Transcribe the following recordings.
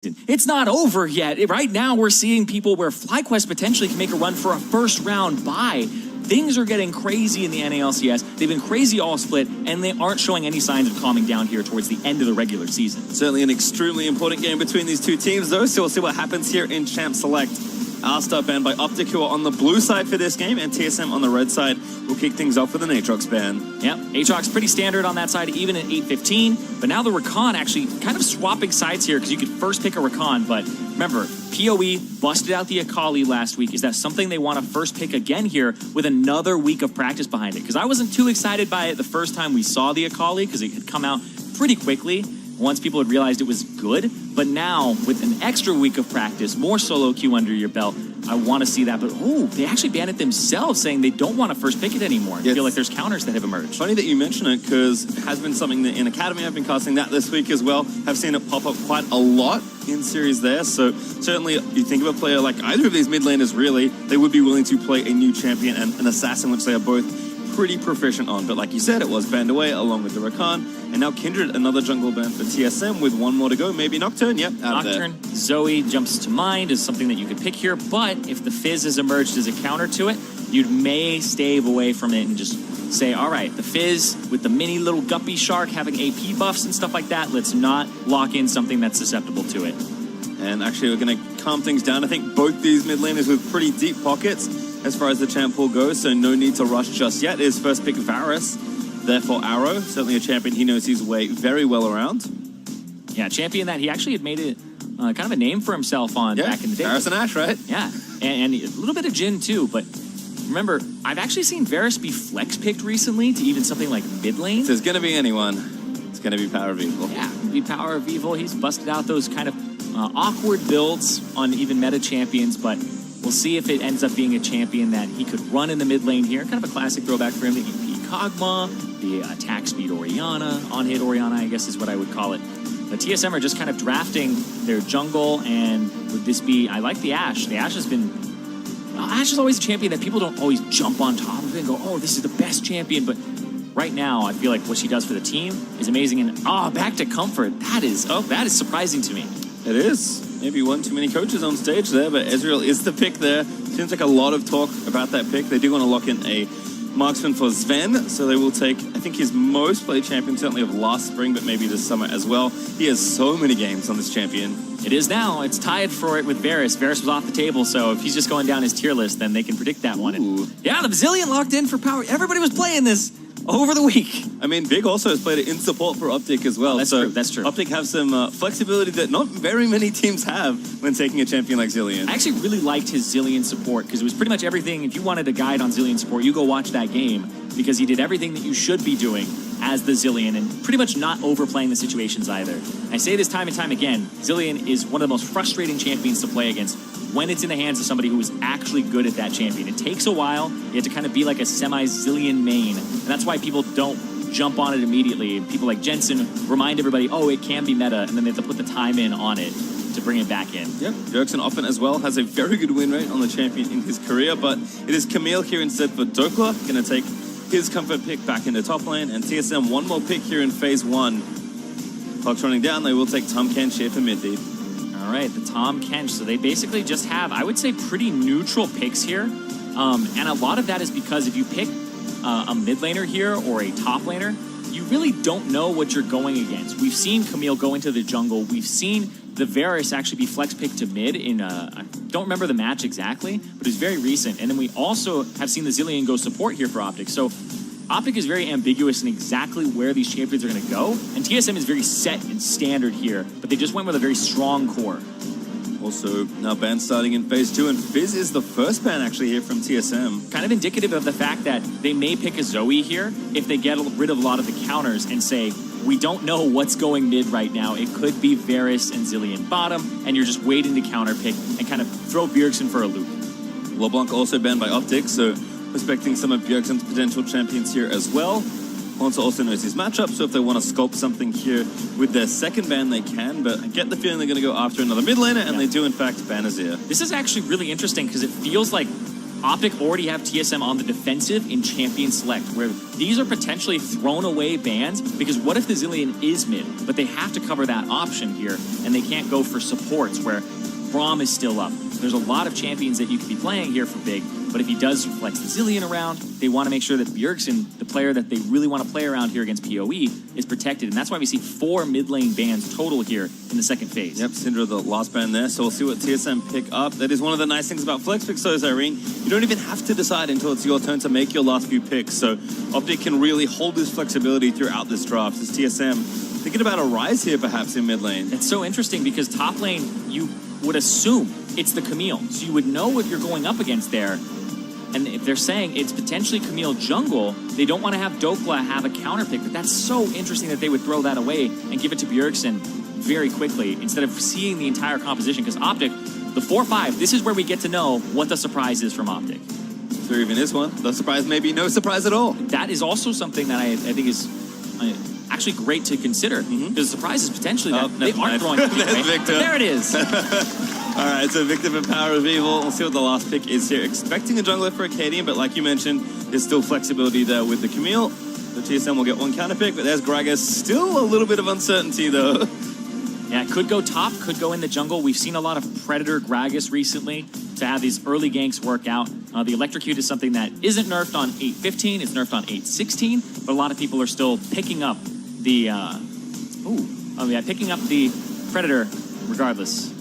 It's not over yet. Right now, we're seeing people where FlyQuest potentially can make a run for a first round bye. Things are getting crazy in the NA LCS. They've been crazy all split, and they aren't showing any signs of calming down here towards the end of the regular season. Certainly an extremely important game between these two teams, though, so we'll see what happens here in Champ Select. Aarstar banned by Optic, who are on the blue side for this game, and TSM on the red side will kick things off with an Aatrox ban. Yep, Aatrox pretty standard on that side, even at 8-15. But now the Rakan actually kind of swapping sides here, because you could first pick a Rakan, but remember, PoE busted out the Akali last week. Is that something they want to first pick again here with another week of practice behind it? Because I wasn't too excited by it the first time we saw the Akali, because it had come out pretty quickly once people had realized it was good. But now, with an extra week of practice, more solo queue under your belt, I want to see that. But, oh, they actually banned it themselves, saying they don't want to first pick it anymore. I feel like there's counters that have emerged. Funny that you mention it, because it has been something that in Academy, I've been casting that this week as well. Have seen it pop up quite a lot in series there. So certainly, you think of a player like either of these mid laners, really, they would be willing to play a new champion and an assassin, which they are both pretty proficient on. But like you said, it was banned away along with the Rakan. And now Kindred, another jungle ban for TSM with one more to go. Maybe Nocturne, yep, out Nocturne, of there. Zoe jumps to mind as something that you could pick here. But if the Fizz has emerged as a counter to it, you may stave away from it and just say, all right, the Fizz with the mini little guppy shark having AP buffs and stuff like that, let's not lock in something that's susceptible to it. And actually, we're going to calm things down. I think both these mid laners with pretty deep pockets as far as the champ pool goes, so no need to rush just yet. Is first pick Varus, therefore Arrow, certainly a champion he knows his way very well around. Yeah, champion that he actually had made it kind of a name for himself on back in the day. Varus and Ashe, right? Yeah, and a little bit of Jhin too, but remember, I've actually seen Varus be flex picked recently to even something like mid lane. If there's going to be anyone, it's going to be Power of Evil. Yeah, be Power of Evil. He's busted out those kind of awkward builds on even meta champions, but we'll see if it ends up being a champion that he could run in the mid lane here. Kind of a classic throwback for him, the EP Kog'Maw, the attack speed Orianna, on-hit Orianna, I guess is what I would call it. The TSM are just kind of drafting their jungle, and would this be, I like the Ashe. The Ashe has been, Ashe is always a champion that people don't always jump on top of it and go, oh, this is the best champion, but right now, I feel like what she does for the team is amazing, and back to comfort. That is surprising to me. It is. Maybe one too many coaches on stage there, but Ezreal is the pick there. Seems like a lot of talk about that pick. They do want to lock in a marksman for Sven, so they will take, I think, his most played champion, certainly of last spring, but maybe this summer as well. He has so many games on this champion. It is now. It's tied for it with Varus. Varus was off the table, so if he's just going down his tier list, then they can predict that one. And, yeah, the Bazillion locked in for power. Everybody was playing this over the week. I mean, Big also has played it in support for Optic as well. That's true. That's true. Optic have some flexibility that not very many teams have when taking a champion like Zilean. I actually really liked his Zilean support because it was pretty much everything. If you wanted a guide on Zilean support, you go watch that game because he did everything that you should be doing as the Zilean and pretty much not overplaying the situations either. I say this time and time again, Zilean is one of the most frustrating champions to play against when it's in the hands of somebody who is actually good at that champion. It takes a while. You have to kind of be like a semi-Zilean main, and that's why people don't jump on it immediately. People like Jensen remind everybody, oh, it can be meta, and then they have to put the time in on it to bring it back in. Yep, Jerkson often as well has a very good win rate on the champion in his career, but it is Camille here instead for Dokla, going to take his comfort pick back into top lane, and TSM one more pick here in phase one. Clock's running down, they will take Tahm Kench here for mid-lead. All right, the Tahm Kench. So they basically just have, I would say, pretty neutral picks here. And a lot of that is because if you pick a mid laner here or a top laner, you really don't know what you're going against. We've seen Camille go into the jungle. We've seen the Varus actually be flex picked to mid in, I don't remember the match exactly, but it's very recent. And then we also have seen the Zilean go support here for Optic. So Optic is very ambiguous in exactly where these champions are going to go, and TSM is very set and standard here, but they just went with a very strong core. Also, now ban starting in phase two, and Fizz is the first ban actually here from TSM. Kind of indicative of the fact that they may pick a Zoe here if they get rid of a lot of the counters and say, we don't know what's going mid right now. It could be Varus and Zilean bottom, and you're just waiting to counter pick and kind of throw Bjergsen for a loop. LeBlanc also banned by Optic, so respecting some of Bjergsen's potential champions here as well. Ponza also knows his matchup, so if they want to sculpt something here with their second ban, they can, but I get the feeling they're going to go after another mid laner, and they do, in fact, ban Azir. This is actually really interesting because it feels like Optic already have TSM on the defensive in Champion Select, where these are potentially thrown away bans, because what if the Zilean is mid, but they have to cover that option here, and they can't go for supports, where Braum is still up. There's a lot of champions that you could be playing here for Big, but if he does flex the Zilean around, they want to make sure that Bjergsen, the player that they really want to play around here against PoE, is protected. And that's why we see 4 mid lane bans total here in the second phase. Yep, Syndra the last ban there, so we'll see what TSM pick up. That is one of the nice things about Flex Picks, though, Irene. You don't even have to decide until it's your turn to make your last few picks, so Optic can really hold this flexibility throughout this draft. As TSM thinking about a rise here, perhaps, in mid lane. It's so interesting because top lane, you would assume it's the Camille, so you would know what you're going up against there. And if they're saying it's potentially Camille jungle, they don't want to have Dokla have a counter pick, but that's so interesting that they would throw that away and give it to Bjergsen very quickly instead of seeing the entire composition, because Optic, the 4-5, this is where we get to know what the surprise is from Optic. There even is one. The surprise may be no surprise at all. That is also something that I think is actually great to consider, because the surprise is potentially that they aren't throwing Camille, right? Victor. There it is. All right, so Victor for Power of Evil. We'll see what the last pick is here. Expecting a jungler for Acadian, but like you mentioned, there's still flexibility there with the Camille. The TSM will get one counter pick, but there's Gragas. Still a little bit of uncertainty, though. Yeah, could go top, could go in the jungle. We've seen a lot of Predator Gragas recently to have these early ganks work out. The Electrocute is something that isn't nerfed on 8.15, it's nerfed on 8.16, but a lot of people are still picking up the, picking up the Predator regardless.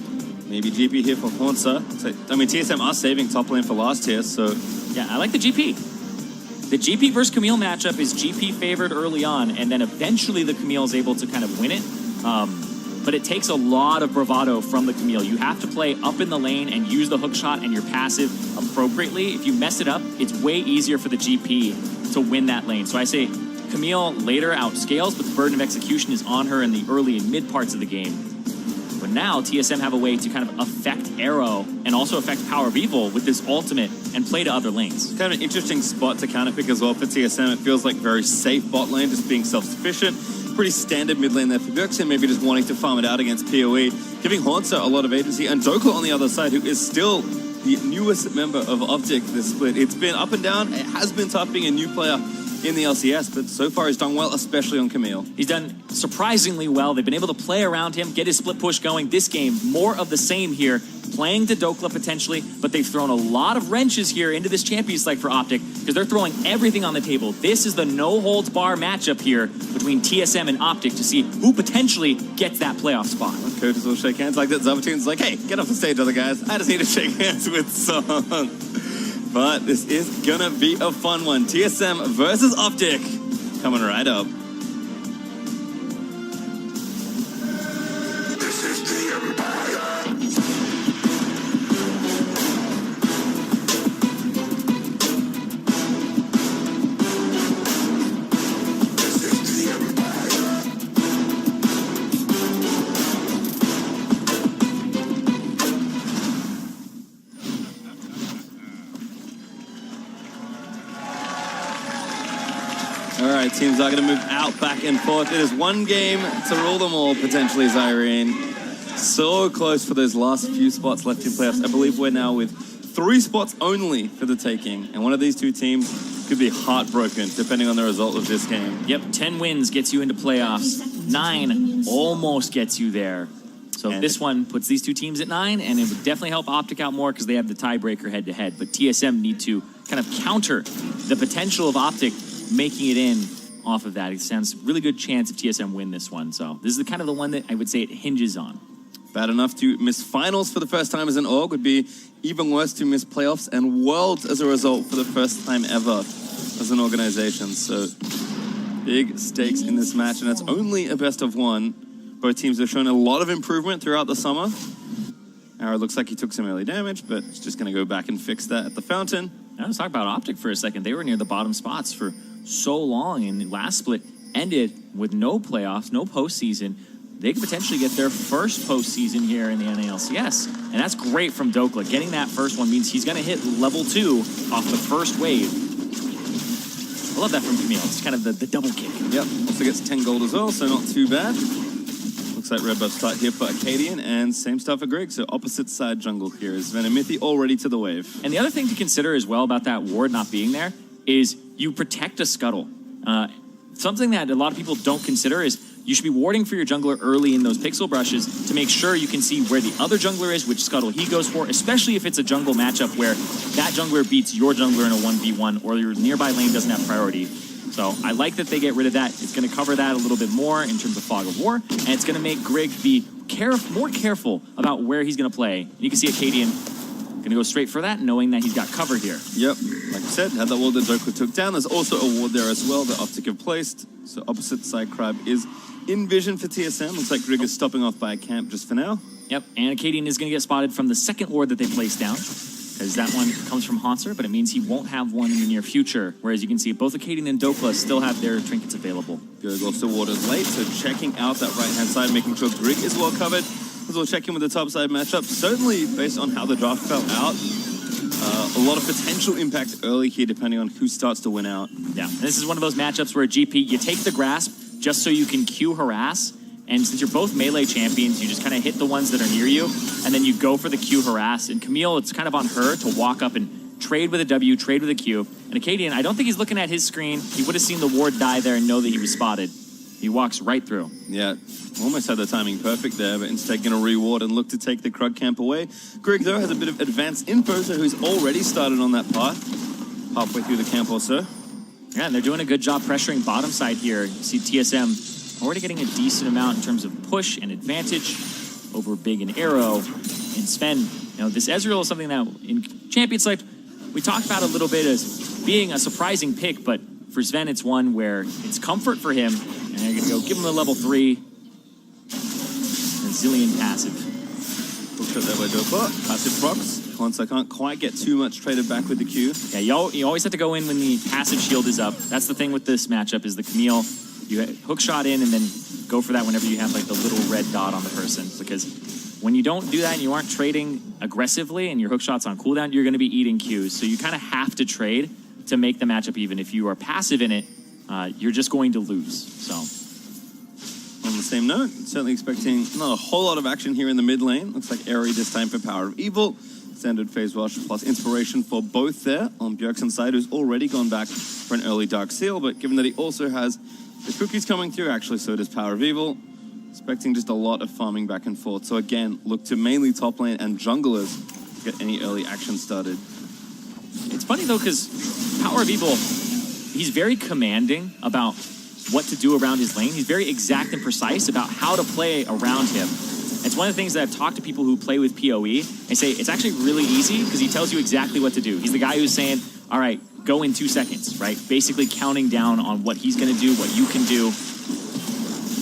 Maybe GP here for Hornsa. I mean, TSM are saving top lane for last here, so... Yeah, I like the GP. The GP versus Camille matchup is GP favored early on, and then eventually the Camille is able to kind of win it. But it takes a lot of bravado from the Camille. You have to play up in the lane and use the hook shot and your passive appropriately. If you mess it up, it's way easier for the GP to win that lane. So I say Camille later outscales, but the burden of execution is on her in the early and mid parts of the game. But now TSM have a way to kind of affect Arrow and also affect Power of Evil with this ultimate and play to other lanes. Kind of an interesting spot to counterpick as well for TSM. It feels like very safe bot lane, just being self-sufficient. Pretty standard mid lane there for Bjergsen, maybe just wanting to farm it out against PoE, giving Hornsa a lot of agency, and Dokla on the other side, who is still the newest member of Optic this split. It's been up and down. It has been tough being a new player in the LCS, but so far he's done well, especially on Camille. He's done surprisingly well. They've been able to play around him, get his split push going. This game, more of the same here, playing to Dokla potentially, but they've thrown a lot of wrenches here into this Champions League for Optic, because they're throwing everything on the table. This is the no-holds-bar matchup here between TSM and Optic to see who potentially gets that playoff spot. Coaches will shake hands like that. Zubatune's like, hey, get off the stage, other guys. I just need to shake hands with Son. But this is gonna be a fun one. TSM versus Optic coming right up. This is the Empire. This is the Empire. All right, teams are going to move out, back and forth. It is one game to rule them all, potentially, Zyrene. So close for those last few spots left in playoffs. I believe we're now with 3 spots only for the taking. And one of these two teams could be heartbroken, depending on the result of this game. Yep, 10 wins gets you into playoffs. 9 almost gets you there. So this one puts these two teams at 9, and it would definitely help Optic out more because they have the tiebreaker head-to-head. But TSM need to kind of counter the potential of Optic making it in off of that. It stands a really good chance if TSM win this one. So this is the kind of the one that I would say it hinges on. Bad enough to miss finals for the first time as an org would be even worse to miss playoffs and worlds as a result for the first time ever as an organization. So big stakes in this match, and it's only a best of 1. Both teams have shown a lot of improvement throughout the summer. Arrow looks like he took some early damage, but it's just going to go back and fix that at the fountain. Now let's talk about Optic for a second. They were near the bottom spots for so long, and the last split ended with no playoffs, no postseason. They could potentially get their first postseason here in the NA LCS, and that's great from Dokla. Getting that first one means he's going to hit level 2 off the first wave. I love that from Camille. It's kind of the double kick. Yep, also gets 10 gold as well, so not too bad. Looks Looks like red buff start here for Acadian, and same stuff for Greg. So opposite side jungle here is Venomithi already to the wave. And the other thing to consider as well about that ward not being there is you protect a scuttle. Something that a lot of people don't consider is you should be warding for your jungler early in those pixel brushes to make sure you can see where the other jungler is, which scuttle he goes for, especially if it's a jungle matchup where that jungler beats your jungler in a 1v1 or your nearby lane doesn't have priority. So I like that they get rid of that. It's going to cover that a little bit more in terms of Fog of War, and it's going to make Grig be more careful about where he's going to play. And you can see Acadian going to go straight for that, knowing that he's got cover here. Yep, like I said, had that ward that Joker took down. There's also a ward there as well that Optic have placed. So opposite side Crab is in vision for TSM. Looks like Grig is stopping off by a camp just for now. Yep, and Acadian is going to get spotted from the second ward that they placed down, because that one comes from Haunter, but it means he won't have one in the near future. Whereas you can see both Acadian and Dokla still have their trinkets available. Grig also warded late, so checking out that right-hand side, making sure Grig is well covered. As well, check in with the top side matchup. Certainly, based on how the draft fell out, a lot of potential impact early here, depending on who starts to win out. Yeah, and this is one of those matchups where GP, you take the grasp just so you can Q harass. And since you're both melee champions, you just kind of hit the ones that are near you, and then you go for the Q harass. And Camille, it's kind of on her to walk up and trade with a W, trade with a Q. And Acadian, I don't think he's looking at his screen. He would have seen the ward die there and know that he was spotted. He walks right through. Yeah, almost had the timing perfect there, but instead going to reward and look to take the Krug camp away. Grig, though, has a bit of advanced info, so who's already started on that path, halfway through the camp or so. Yeah, and they're doing a good job pressuring bottom side here. You see TSM already getting a decent amount in terms of push and advantage over Big and Arrow. And Sven, you know, this Ezreal is something that in Champions Select we talked about a little bit as being a surprising pick, but for Sven, it's one where it's comfort for him. And they're going to go give him a level 3. And Zillion passive. Looked at that by Dopa. Passive procs. Once I can't quite get too much traded back with the Q. Yeah, you always have to go in when the passive shield is up. That's the thing with this matchup is the Camille. You hook shot in and then go for that whenever you have like the little red dot on the person. Because when you don't do that and you aren't trading aggressively and your hook shot's on cooldown, you're going to be eating Qs. So you kind of have to trade to make the matchup even. If you are passive in it, you're just going to lose. So, on the same note, certainly expecting not a whole lot of action here in the mid lane. Looks like Aerie this time for Power of Evil. Standard phase rush plus inspiration for both there on Bjergsen's side, who's already gone back for an early Dark Seal. But given that he also has the cookies coming through, actually, so does Power of Evil. Expecting just a lot of farming back and forth. So again, look to mainly top lane and junglers to get any early action started. It's funny though, because Power of Evil, he's very commanding about what to do around his lane. He's very exact and precise about how to play around him. It's one of the things that I've talked to people who play with PoE. They say it's actually really easy because he tells you exactly what to do. He's the guy who's saying, all right, go in 2 seconds, right? Basically counting down on what he's going to do, what you can do.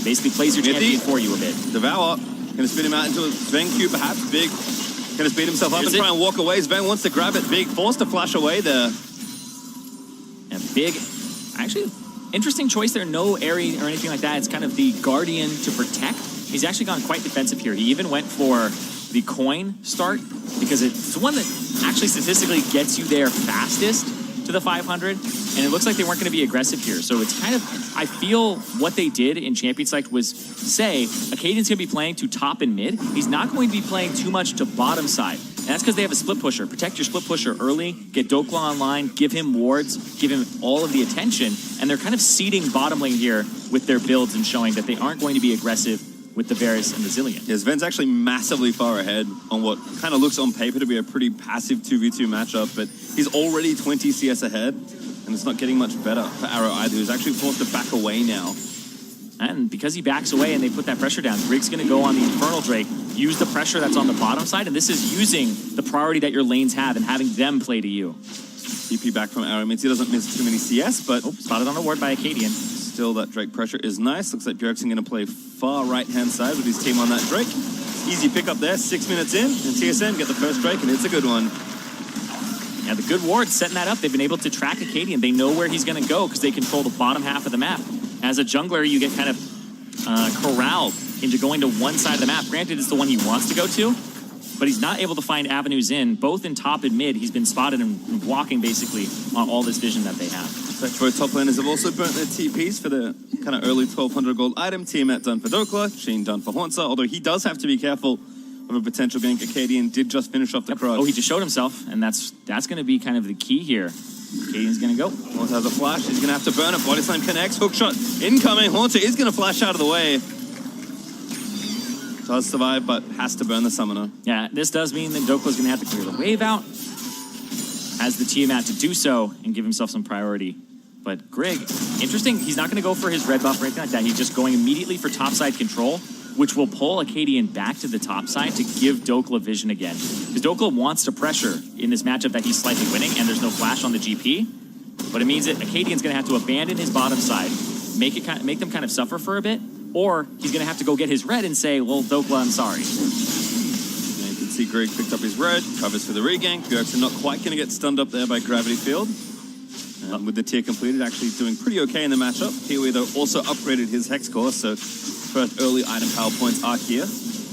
Basically plays your champion for you a bit. Devour. Going to spin him out into a Sven Q, perhaps. Big. Going to speed himself up and try and walk away. Sven wants to grab it. Big forced to flash away there. And Big, actually, interesting choice there. No Aerie or anything like that. It's kind of the Guardian to protect. He's actually gone quite defensive here. He even went for the coin start because it's the one that actually statistically gets you there fastest to the 500. And it looks like they weren't going to be aggressive here. So it's kind of, I feel what they did in Champions Select was say, Acadian's going to be playing to top and mid. He's not going to be playing too much to bottom side. And that's because they have a split pusher. Protect your split pusher early, get Dokla online, give him wards, give him all of the attention. And they're kind of seeding bottom lane here with their builds and showing that they aren't going to be aggressive with the Varus and the Zillion. Yeah, Sven's actually massively far ahead on what kind of looks on paper to be a pretty passive 2v2 matchup, but he's already 20 CS ahead, and it's not getting much better for Arrow either, who's actually forced to back away now. And because he backs away and they put that pressure down, Grig's going to go on the Infernal Drake, use the pressure that's on the bottom side, and this is using the priority that your lanes have and having them play to you. DP back from Arrow means he doesn't miss too many CS, but spotted on a ward by Acadian. Still, that Drake pressure is nice. Looks like Bjergsen going to play far right-hand side with his team on that Drake. Easy pick up there, 6 minutes in, and TSM get the first Drake, and it's a good one. Yeah, the good ward setting that up. They've been able to track Acadian. They know where he's going to go because they control the bottom half of the map. As a jungler, you get kind of corralled into going to one side of the map. Granted, it's the one he wants to go to, but he's not able to find avenues in, both in top and mid. He's been spotted and walking basically on all this vision that they have. So both top laners have also burnt their TPs for the kind of early 1200 gold item. Tiamat done for Dokla, Sheen done for Haunter, although he does have to be careful of a potential gank. Acadian did just finish off the Krug. Oh, he just showed himself, and that's going to be kind of the key here. Acadian's going to go. Haunter has a flash, he's going to have to burn it. Body slam connects, hook shot incoming. Haunter is going to flash out of the way. Does survive, but has to burn the summoner. Yeah, this does mean that Dokla's going to have to clear the wave out. Has the Tiamat to do so and give himself some priority. But Grig, interesting, he's not going to go for his red buff or anything like that. He's just going immediately for topside control, which will pull Acadian back to the top side to give Dokla vision again. Because Dokla wants to pressure in this matchup that he's slightly winning, and there's no flash on the GP. But it means that Acadian's going to have to abandon his bottom side, make them kind of suffer for a bit, or he's going to have to go get his red and say, well, Dokla, I'm sorry. Yeah, you can see Grig picked up his red, covers for the regank. Bjergsen not quite going to get stunned up there by Gravity Field. With the tier completed, actually doing pretty okay in the matchup. Kiwi, though, also upgraded his Hex Core, so first early item power points are here.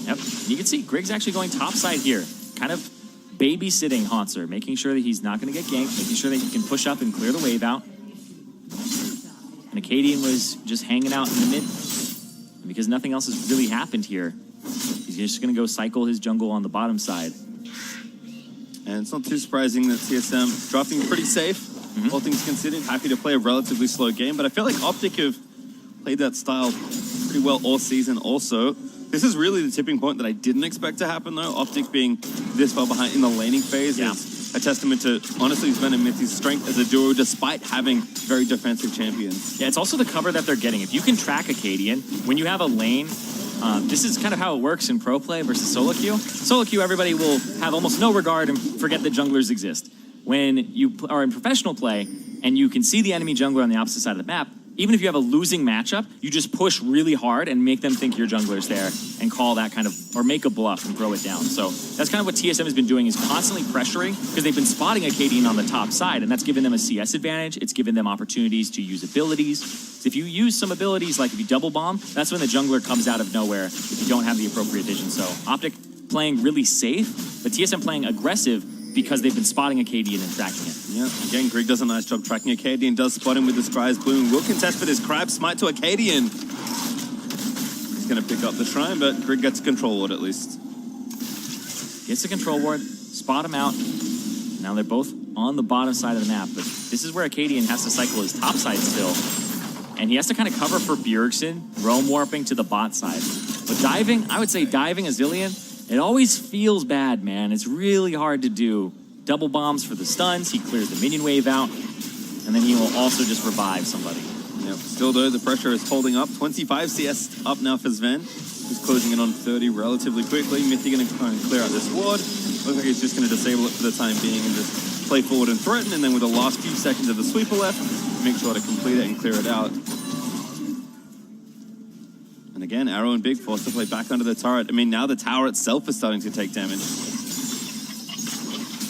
Yep, you can see Grig's actually going topside here, kind of babysitting Haunter, making sure that he's not going to get ganked, making sure that he can push up and clear the wave out. And Acadian was just hanging out in the mid. And because nothing else has really happened here, he's just going to go cycle his jungle on the bottom side. And it's not too surprising that TSM drafting pretty safe. All things considered, happy to play a relatively slow game, but I feel like Optic have played that style pretty well all season also. This is really the tipping point that I didn't expect to happen, though. Optic being this far behind in the laning phase is a testament to, honestly, Sven and Mithy's strength as a duo, despite having very defensive champions. Yeah, it's also the cover that they're getting. If you can track Acadian, when you have a lane, this is kind of how it works in pro play versus solo queue. Solo queue, everybody will have almost no regard and forget that junglers exist. When you are in professional play and you can see the enemy jungler on the opposite side of the map, even if you have a losing matchup, you just push really hard and make them think your jungler's there and call that kind of, or make a bluff and throw it down. So that's kind of what TSM has been doing, is constantly pressuring, because they've been spotting Acadian on the top side, and that's given them a CS advantage. It's given them opportunities to use abilities. So if you use some abilities, like if you double bomb, that's when the jungler comes out of nowhere if you don't have the appropriate vision. So Optic playing really safe, but TSM playing aggressive, because they've been spotting Acadian and tracking it. Yeah, again, Grig does a nice job tracking Acadian, does spot him with the Scry's Bloom. Will contest with his Crab Smite to Acadian. He's going to pick up the Shrine, but Grig gets a control ward at least. Gets the control ward, spot him out. Now they're both on the bottom side of the map, but this is where Acadian has to cycle his top side still. And he has to kind of cover for Bjergsen, roam warping to the bot side. But diving, I would say diving a Zillion, it always feels bad, man. It's really hard to do. Double bombs for the stuns. He clears the minion wave out. And then he will also just revive somebody. Yep. Still, though, the pressure is holding up. 25 CS up now for Sven. He's closing in on 30 relatively quickly. Mithy going to try and clear out this ward. Looks like he's just going to disable it for the time being and just play forward and threaten. And then with the last few seconds of the sweeper left, make sure to complete it and clear it out. And again, Arrow and Big forced to play back under the turret. I mean, now the tower itself is starting to take damage.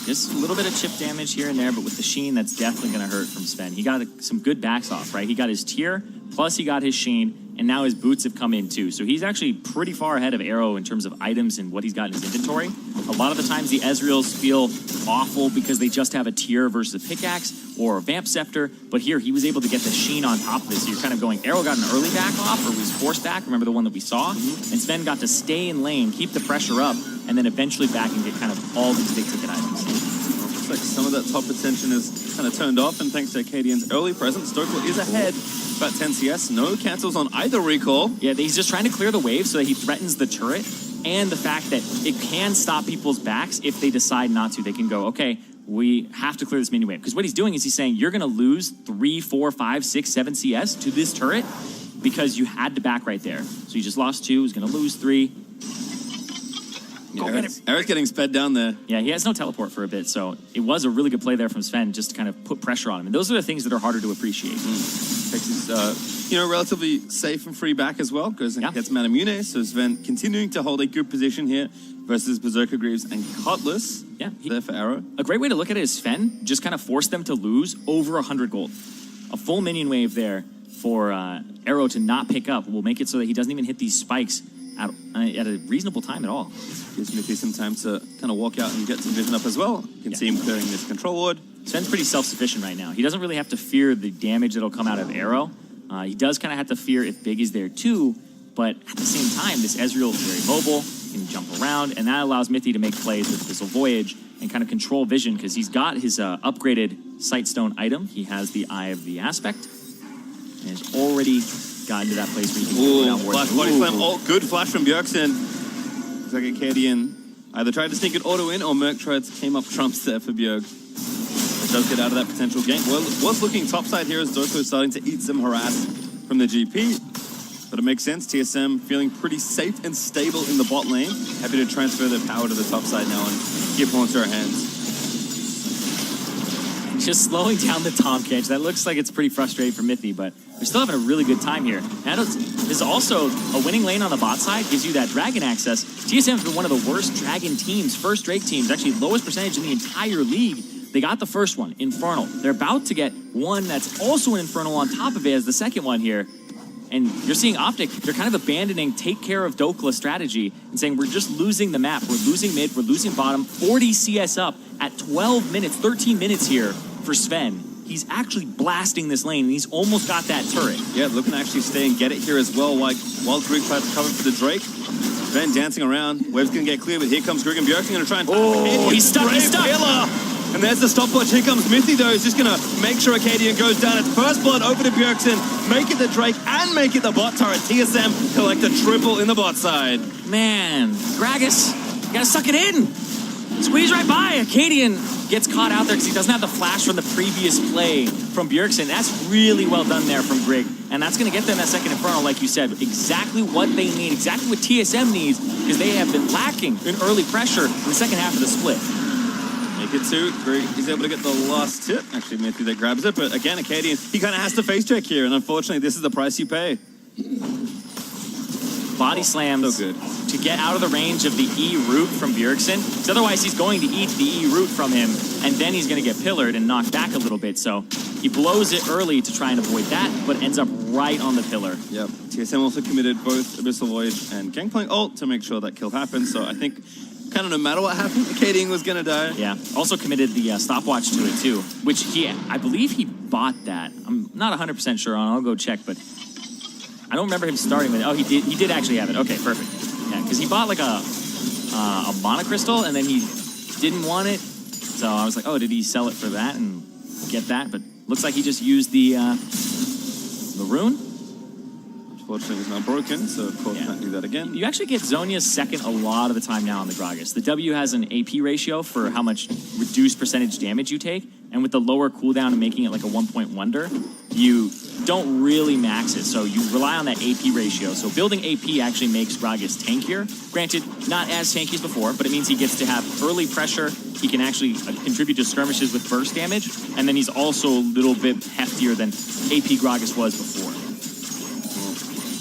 Just a little bit of chip damage here and there, but with the Sheen, that's definitely going to hurt from Sven. He got some good backs off, right? He got his tier, plus he got his Sheen, and now his boots have come in too. So he's actually pretty far ahead of Arrow in terms of items and what he's got in his inventory. A lot of the times the Ezreals feel awful because they just have a tier versus a pickaxe or a Vamp Scepter, but here he was able to get the Sheen on top of this. So you're kind of going, Arrow got an early back off, or was forced back, remember the one that we saw? And Sven got to stay in lane, keep the pressure up, and then eventually back and get kind of all these big ticket items. Looks like some of that top attention is kind of turned off, and thanks to Acadian's early presence, Dokla is ahead. About 10 CS, no cancels on either recall. Yeah, he's just trying to clear the wave so that he threatens the turret, and the fact that it can stop people's backs if they decide not to. They can go, okay, we have to clear this mini wave. Because what he's doing is he's saying, you're going to lose 3, 4, 5, 6, 7 CS to this turret because you had to back right there. So you just lost 2, he's going to lose 3. Yeah, Eric's getting sped down there. Yeah, he has no teleport for a bit, so it was a really good play there from Sven just to kind of put pressure on him. And those are the things that are harder to appreciate. Takes his, relatively safe and free back as well, goes and gets Manamune. So Sven continuing to hold a good position here versus Berserker Greaves and Cutlass. Yeah, there for Arrow. A great way to look at it is Sven just kind of forced them to lose over 100 gold. A full minion wave there for Arrow to not pick up will make it so that he doesn't even hit these spikes at a reasonable time at all. Gives Mithy some time to kind of walk out and get some vision up as well. You can see him clearing this control ward. Sven's pretty self-sufficient right now. He doesn't really have to fear the damage that'll come out of Arrow. He does kind of have to fear if Big is there too, but at the same time, this Ezreal is very mobile, he can jump around, and that allows Mithy to make plays with Abyssal Voyage and kind of control vision because he's got his upgraded Sightstone item. He has the Eye of the Aspect, and has already gotten to that place where he can go down flash body slam. Oh, good flash from Bjergsen. Looks like Acadian either tried to sneak an auto in or Merc came up trumps there for Bjerg. Does get out of that potential gank. Well, was looking topside here as Doko is starting to eat some harass from the GP. But it makes sense. TSM feeling pretty safe and stable in the bot lane. Happy to transfer their power to the top side now and give Haunter a hand. Just slowing down the Tom Catch. That looks like it's pretty frustrating for Mithy, but we're still having a really good time here. And this is also a winning lane on the bot side, gives you that Dragon access. TSM has been one of the worst Dragon teams, first Drake teams, actually lowest percentage in the entire league. They got the first one, Infernal. They're about to get one that's also an Infernal on top of it as the second one here. And you're seeing Optic, they're kind of abandoning take care of Dokla strategy and saying we're just losing the map. We're losing mid, we're losing bottom. 40 CS up at 12 minutes, 13 minutes here for Sven. He's actually blasting this lane and he's almost got that turret. Yeah, looking to actually stay and get it here as well while Grig tries to cover for the Drake. Sven dancing around. Web's going to get clear, but here comes Grig and Bjergsen going to try and... Oh, he's stuck, he's stuck! And there's the stopwatch. Here comes Mithy, though. He's just going to make sure Acadian goes down. It's first blood over to Bjergsen. Make it the Drake and make it the bot turret. TSM collect a triple in the bot side. Man, Gragas, you gotta suck it in. Squeeze right by. Acadian gets caught out there because he doesn't have the flash from the previous play from Bjergsen. That's really well done there from Grig. And that's going to get them that second Infernal, like you said. Exactly what they need, exactly what TSM needs, because they have been lacking in early pressure in the second half of the split. Make it two. Grig is able to get the last tip. Actually, Mithy that grabs it. But again, Acadian, he kind of has to face check here. And unfortunately, this is the price you pay. Body slams so good. To get out of the range of the E root from Bjergsen. Because otherwise he's going to eat the E root from him, and then he's going to get pillared and knocked back a little bit. So he blows it early to try and avoid that, but ends up right on the pillar. Yep. TSM also committed both Abyssal Voyage and Gangplank ult to make sure that kill happened. So I think kind of no matter what happened, Acadian was going to die. Yeah. Also committed the stopwatch to it too, which I believe he bought that. I'm not 100% sure on. I'll go check, but I don't remember him starting with it. Oh, he did actually have it. Okay, perfect. Yeah, because he bought like a monocrystal and then he didn't want it. So I was like, oh, did he sell it for that and get that? But looks like he just used the rune. Unfortunately, it was not broken, so of course can't do that again. You actually get Zhonya's second a lot of the time now on the Gragas. The W has an AP ratio for how much reduced percentage damage you take, and with the lower cooldown and making it like a 1-point wonder, you don't really max it, so you rely on that AP ratio. So building AP actually makes Gragas tankier. Granted, not as tanky as before, but it means he gets to have early pressure. He can actually contribute to skirmishes with burst damage, and then he's also a little bit heftier than AP Gragas was before.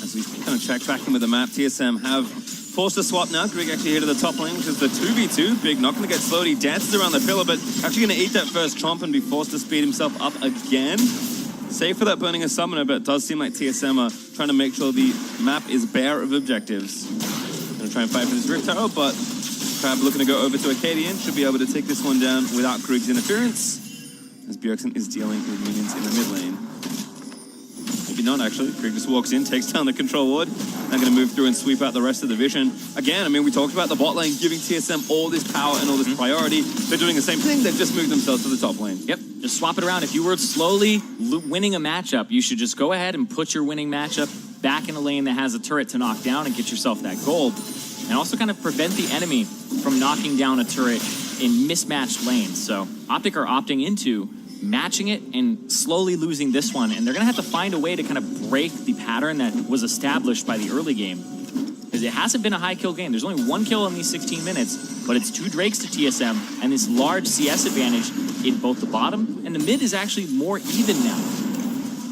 As we kind of check back in with the map, TSM have forced a swap now. Grig actually here to the top lane, which is the 2v2. Big not going to get slowed. He dances around the pillar, but actually going to eat that first chomp and be forced to speed himself up again. Save for that burning a summoner, but it does seem like TSM are trying to make sure the map is bare of objectives. Going to try and fight for this Rift Tower, but Crab looking to go over to Acadian. Should be able to take this one down without Grig's interference, as Bjergsen is dealing with minions in the mid lane. Maybe not, actually. Grig just walks in, takes down the control ward. Now going to move through and sweep out the rest of the vision. Again, I mean, we talked about the bot lane giving TSM all this power and all this priority. They're doing the same thing. They've just moved themselves to the top lane. Yep, just swap it around. If you were slowly winning a matchup, you should just go ahead and put your winning matchup back in a lane that has a turret to knock down and get yourself that gold. And also kind of prevent the enemy from knocking down a turret in mismatched lanes. So Optic are opting into matching it and slowly losing this one, and they're gonna have to find a way to kind of break the pattern that was established by the early game, because it hasn't been a high kill game. There's only one kill in these 16 minutes, but it's 2 Drakes to TSM and this large CS advantage in both the bottom, and the mid is actually more even now.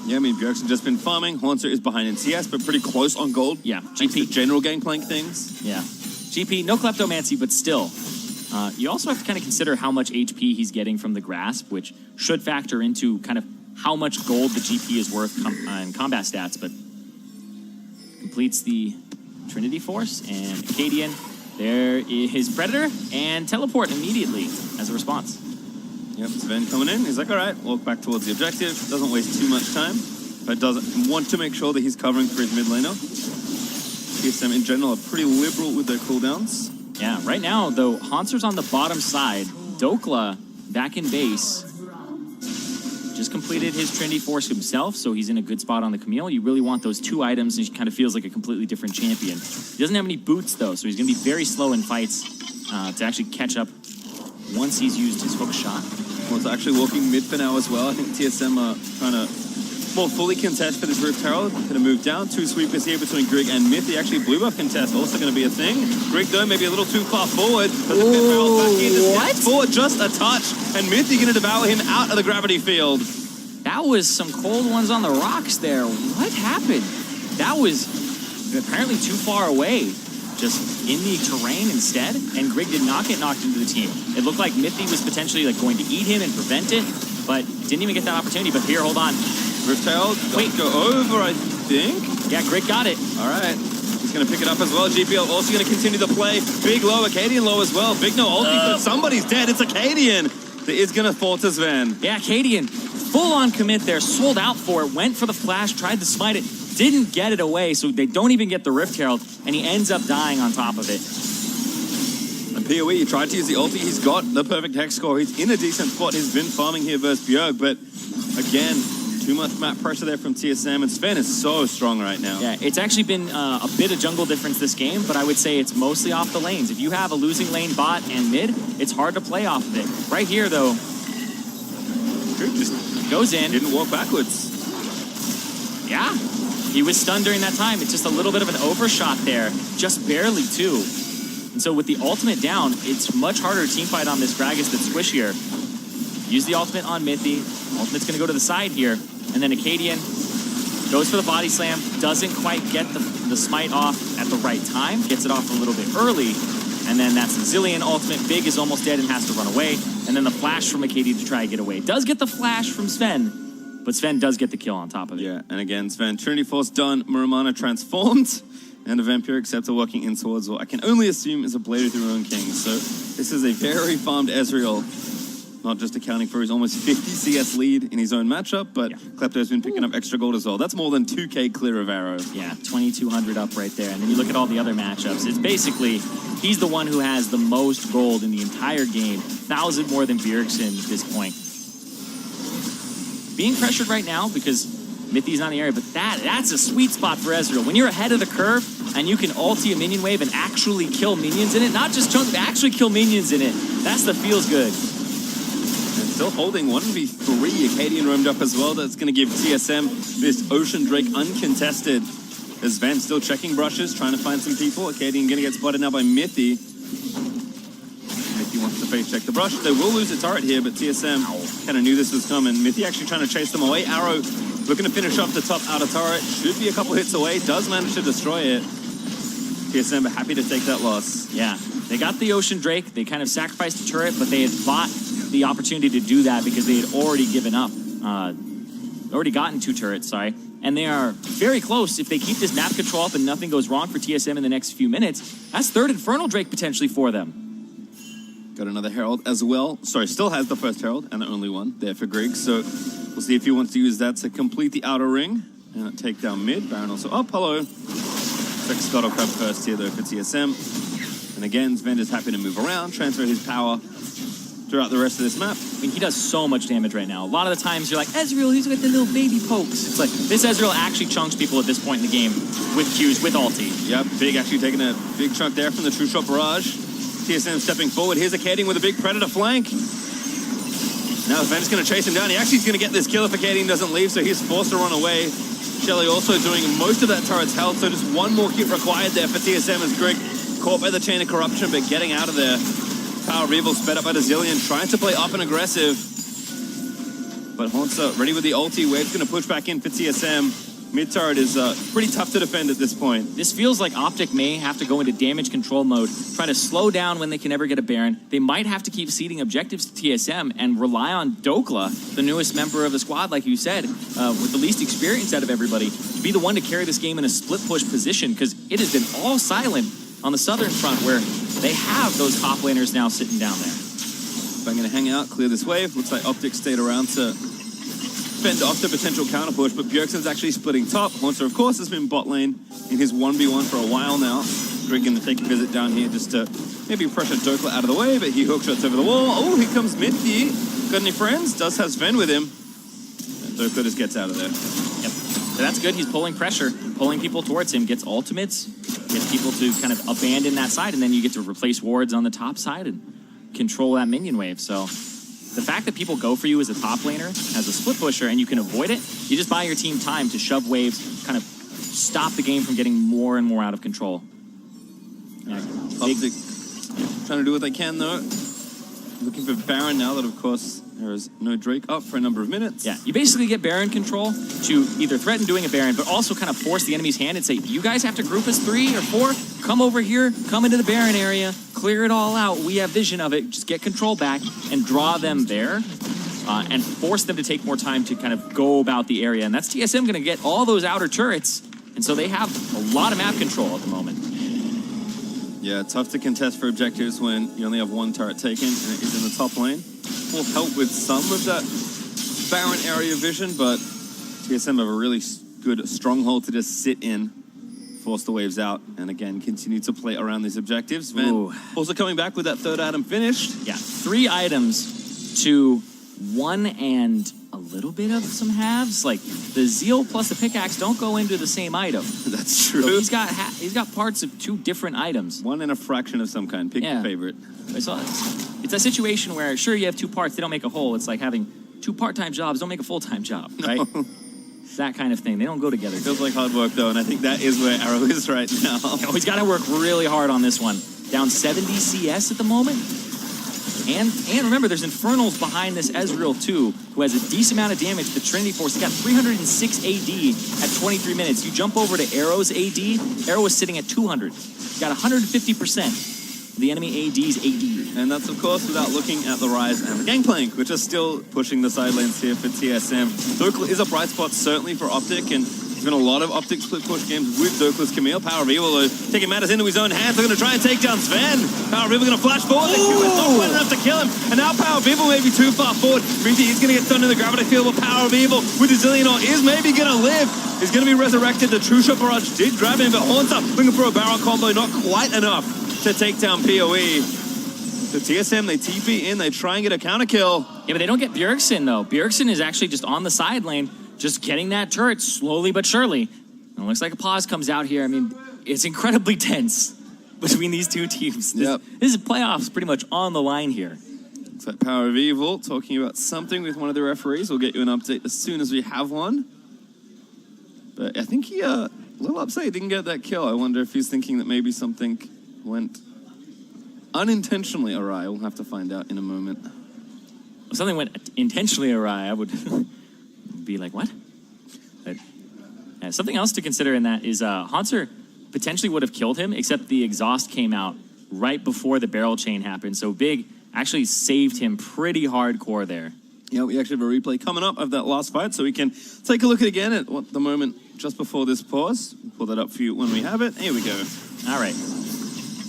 Yeah, I mean, Bjergsen just been farming. Haunter is behind in CS, but pretty close on gold. Yeah, GP general gangplank things. Yeah, GP, no kleptomancy, but still. You also have to kind of consider how much HP he's getting from the grasp, which should factor into kind of how much gold the GP is worth in combat stats, but completes the Trinity Force, and Acadian, there is Predator, and teleport immediately as a response. Yep, Sven coming in. He's like, all right, walk back towards the objective. Doesn't waste too much time, but doesn't want to make sure that he's covering for his mid laner. TSM in general are pretty liberal with their cooldowns. Yeah, right now, though, Hanser's on the bottom side. Dokla back in base. Just completed his Trinity Force himself, so he's in a good spot on the Camille. You really want those 2 items, and he kind of feels like a completely different champion. He doesn't have any boots, though, so he's going to be very slow in fights to actually catch up once he's used his hook shot. Well, it's actually walking mid for now as well. I think TSM are trying to more fully contest for this Rift Herald. Going to move down. 2 sweepers here between Grig and Mythy. Actually, blue buff contest also going to be a thing. Grig, though, maybe a little too far forward. But the Rift Herald back in to step forward just a touch. And Mythy going to devour him out of the gravity field. That was some cold ones on the rocks there. What happened? That was apparently too far away. Just in the terrain instead, and Grig did not get knocked into the team. It looked like Mythy was potentially like going to eat him and prevent it, but didn't even get that opportunity. But here, hold on. Rift Herald, wait, go over, I think. Yeah, Grig got it. All right. He's going to pick it up as well. GPL also going to continue the play. Big low, Acadian low as well. Big no ulti, but somebody's dead. It's Acadian that is going to fall to Sven. Yeah, Acadian, full on commit there, sold out for it, went for the flash, tried to smite it, didn't get it away, so they don't even get the Rift Herald, and he ends up dying on top of it. And PoE, he tried to use the ulti. He's got the perfect hex score. He's in a decent spot. He's been farming here versus Bjerg, but again, too much map pressure there from TSM, and Sven is so strong right now. Yeah, it's actually been a bit of jungle difference this game, but I would say it's mostly off the lanes. If you have a losing lane bot and mid, it's hard to play off of it. Right here, though, just goes in. Didn't walk backwards. Yeah, he was stunned during that time. It's just a little bit of an overshot there, just barely too. And so with the ultimate down, it's much harder to teamfight on this Gragas that's squishier. Use the ultimate on Mythy. Ultimate's going to go to the side here. And then Acadian goes for the body slam. Doesn't quite get the smite off at the right time. Gets it off a little bit early. And then that's the Zillion ultimate. Big is almost dead and has to run away. And then the flash from Acadian to try and get away. Does get the flash from Sven, but Sven does get the kill on top of it. Yeah, and again, Sven, Trinity Force done, Muramana transformed, and a Vampiric Scepter working in towards what I can only assume is a Blade of the Ruined King. So this is a very farmed Ezreal, not just accounting for his almost 50 CS lead in his own matchup, but Klepto's been picking up extra gold as well. That's more than 2k clear of Arrow. Yeah, 2,200 up right there. And then you look at all the other matchups. It's basically, he's the one who has the most gold in the entire game. 1,000 more than Bjergsen at this point. Being pressured right now because Mythy's not in the area, but that's a sweet spot for Ezreal. When you're ahead of the curve and you can ulti a minion wave and actually kill minions in it, not just chunk, but actually kill minions in it, that's the feels good. And still holding 1v3. Acadian roamed up as well. That's going to give TSM this Ocean Drake uncontested. As Van still checking brushes, trying to find some people. Acadian going to get spotted now by Mythy. Mythy wants to face check the brush. They will lose a turret here, but TSM kind of knew this was coming. Mythy actually trying to chase them away. Arrow looking to finish off the top outer turret. Should be a couple hits away. Does manage to destroy it. TSM are happy to take that loss. Yeah, they got the Ocean Drake. They kind of sacrificed the turret, but they had bought the opportunity to do that because they had already given up. Already gotten 2 turrets, sorry. And they are very close. If they keep this map control up and nothing goes wrong for TSM in the next few minutes, that's 3rd Infernal Drake potentially for them. Got another Herald as well. Sorry, still has the first Herald and the only one there for Griggs. So we'll see if he wants to use that to complete the outer ring and take down mid. Baron also up. Hello. Looks like Scott will grab first here though for TSM. And again, Sven is happy to move around, transfer his power throughout the rest of this map. I mean, he does so much damage right now. A lot of the times you're like, Ezreal, he's got the little baby pokes. It's like, this Ezreal actually chunks people at this point in the game with Qs, with ulti. Yep, Big actually taking a big chunk there from the True Shot Barrage. TSM stepping forward. Here's Acadian with a big Predator flank. Now Sven's going to chase him down. He actually is going to get this kill if Acadian doesn't leave, so he's forced to run away. Shelly also doing most of that turret's health, so just one more hit required there for TSM as Grig caught by the Chain of Corruption, but getting out of there. Power of Evil sped up by the Zillion, trying to play up and aggressive. But Haunter ready with the ulti. Wave's going to push back in for TSM. Mid turret is pretty tough to defend at this point. This feels like Optic may have to go into damage control mode, try to slow down when they can ever get a Baron. They might have to keep seeding objectives to TSM and rely on Dokla, the newest member of the squad, like you said, with the least experience out of everybody, to be the one to carry this game in a split push position, because it has been all silent on the southern front where they have those top laners now sitting down there. I'm going to hang out, clear this wave. Looks like Optic stayed around to fend off the potential counter push, but Bjergsen's actually splitting top. Haunter, of course, has been bot lane in his 1v1 for a while now. Greg going to take a visit down here just to maybe pressure Dokla out of the way, but he hookshots over the wall. Oh, here comes Mithy. Got any friends? Does have Sven with him. And Dokla just gets out of there. Yep. So that's good. He's pulling pressure, pulling people towards him, gets ultimates, gets people to kind of abandon that side, and then you get to replace wards on the top side and control that minion wave. So the fact that people go for you as a top laner, as a split pusher, and you can avoid it, you just buy your team time to shove waves, kind of stop the game from getting more and more out of control. Yeah, Optic trying to do what they can, though. Looking for Baron now that, of course, there is no Drake up for a number of minutes. Yeah, you basically get Baron control to either threaten doing a Baron, but also kind of force the enemy's hand and say, you guys have to group as 3 or 4, come over here, come into the Baron area, clear it all out, we have vision of it, just get control back and draw them there and force them to take more time to kind of go about the area. And that's TSM going to get all those outer turrets, and so they have a lot of map control at the moment. Yeah, tough to contest for objectives when you only have one turret taken and it is in the top lane. Will help with some of that Baron area vision, but TSM have a really good stronghold to just sit in, force the waves out, and again, continue to play around these objectives. Sven also coming back with that third item finished. Yeah, 3 items to 1 and a little bit of some halves. Like, the Zeal plus the pickaxe don't go into the same item. That's true. So he's got parts of 2 different items. One and a fraction of some kind. Pick your favorite. So it's a situation where, sure, you have 2 parts, they don't make a whole. It's like having 2 part-time jobs don't make a full-time job, right? No. That kind of thing. They don't go together. Feels like hard work, though, and I think that is where Arrow is right now. He's got to work really hard on this one. Down 70 CS at the moment. And remember, there's Infernals behind this Ezreal, too, who has a decent amount of damage. The Trinity Force, he's got 306 AD at 23 minutes. You jump over to Arrow's AD, Arrow is sitting at 200. He's got 150%. The enemy AD's AD. And that's, of course, without looking at the Rise and the Gangplank, which are still pushing the side lanes here for TSM. Dokla is a bright spot, certainly, for Optic, and there's been a lot of Optic split push games with Dokla's Camille. Power of Evil, though, taking matters into his own hands. They're going to try and take down Sven. Power of Evil going to flash forward. The Q is not quite enough to kill him. And now Power of Evil may be too far forward. Rinty is going to get thrown in the gravity field, but Power of Evil with his Zillionor is maybe going to live. He's going to be resurrected. The True Shot Barrage did grab him, but Haunter looking for a Baron combo, not quite enough to take down PoE. So TSM, they TP in, they try and get a counter kill. Yeah, but they don't get Bjergsen, though. Bjergsen is actually just on the side lane, just getting that turret slowly but surely. And it looks like a pause comes out here. I mean, it's incredibly tense between these 2 teams. This is playoffs pretty much on the line here. Looks like Power of Evil talking about something with one of the referees. We'll get you an update as soon as we have one. But I think he, a little upset he didn't get that kill. I wonder if he's thinking that maybe something went unintentionally awry. We'll have to find out in a moment. If something went intentionally awry, I would be like, what? But, something else to consider in that is Haunter potentially would have killed him, except the exhaust came out right before the barrel chain happened. So Big actually saved him pretty hardcore there. Yeah, we actually have a replay coming up of that last fight, so we can take a look at it again at the moment just before this pause. We'll pull that up for you when we have it. Here we go. All right.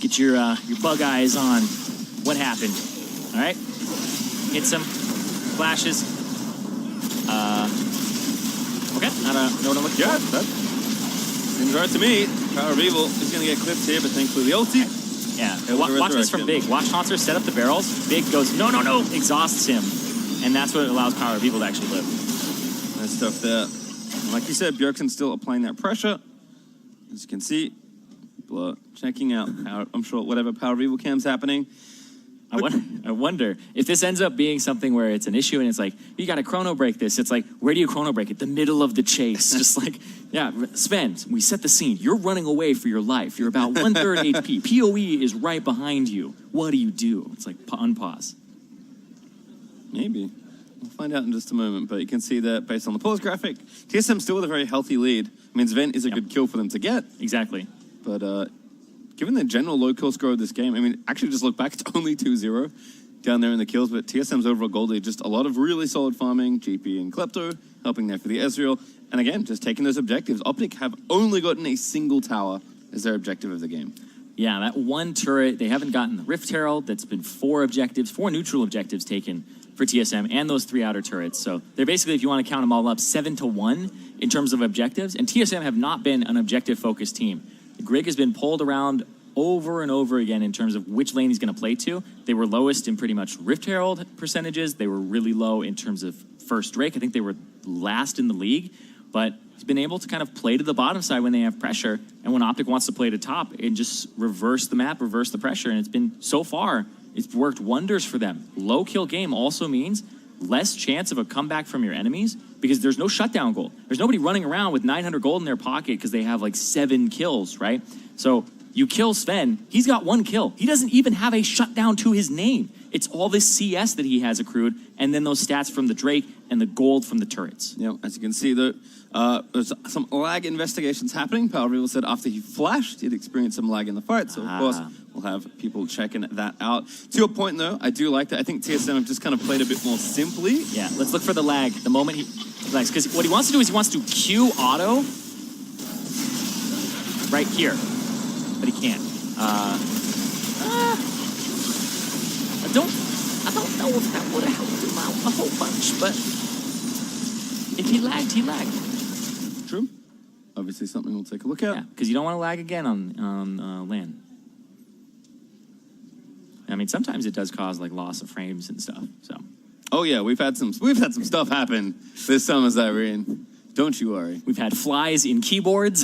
Get your bug eyes on what happened. All right. Hit some flashes. Okay. I don't know what to look at. That seems right to me. Power of Evil is going to get clipped here, but thankfully the ulti. Yeah. Watch this from Big. Watch Haunter set up the barrels. Big goes, no, exhausts him. And that's what allows Power of Evil to actually live. Nice stuff there. And like you said, Bjergsen's still applying that pressure. As you can see, people are checking out, I'm sure, whatever Power of Evil cam's happening. I wonder if this ends up being something where it's an issue and it's like, you got to chrono break this. It's like, where do you chrono break it? The middle of the chase. Just like, yeah, Sven, we set the scene. You're running away for your life. You're about 1/3 HP. PoE is right behind you. What do you do? It's like, unpause. Maybe. We'll find out in just a moment, but you can see that based on the pause graphic, TSM still with a very healthy lead. I mean, Sven is a good kill for them to get. Exactly. But given the general low kill score of this game, I mean, actually just look back, it's only 2-0 down there in the kills, but TSM's overall goal lead, just a lot of really solid farming, GP and Klepto, helping there for the Ezreal. And again, just taking those objectives. Optic have only gotten a single tower as their objective of the game. Yeah, that one turret, they haven't gotten the Rift Herald. That's been 4 neutral objectives taken for TSM, and those 3 outer turrets. So they're basically, if you want to count them all up, 7-1 in terms of objectives. And TSM have not been an objective-focused team. Grig has been pulled around over and over again in terms of which lane he's going to play to. They were lowest in pretty much Rift Herald percentages. They were really low in terms of first Drake. I think they were last in the league. But he's been able to kind of play to the bottom side when they have pressure. And when Optic wants to play to top, and just reverse the map, reverse the pressure. And it's been, so far, it's worked wonders for them. Low kill game also means less chance of a comeback from your enemies because there's no shutdown goal. There's nobody running around with 900 gold in their pocket because they have like 7 kills, right? So you kill Sven, he's got 1 kill. He doesn't even have a shutdown to his name. It's all this CS that he has accrued, and then those stats from the Drake and the gold from the turrets. Yeah, as you can see, there's some lag investigations happening. Power Real said after he flashed, he'd experienced some lag in the fight. So, of course, we'll have people checking that out. To your point, though, I do like that. I think TSM have just kind of played a bit more simply. Yeah, let's look for the lag. The moment he lags, because what he wants to do is he wants to Q auto right here, but he can't. I don't know if that would have helped him out a whole bunch, but if he lagged, he lagged. True. Obviously, something we'll take a look at. Yeah, because you don't want to lag again on LAN. I mean, sometimes it does cause like loss of frames and stuff. So. Oh yeah, we've had some stuff happen this summer, Irene. Don't you worry. We've had flies in keyboards,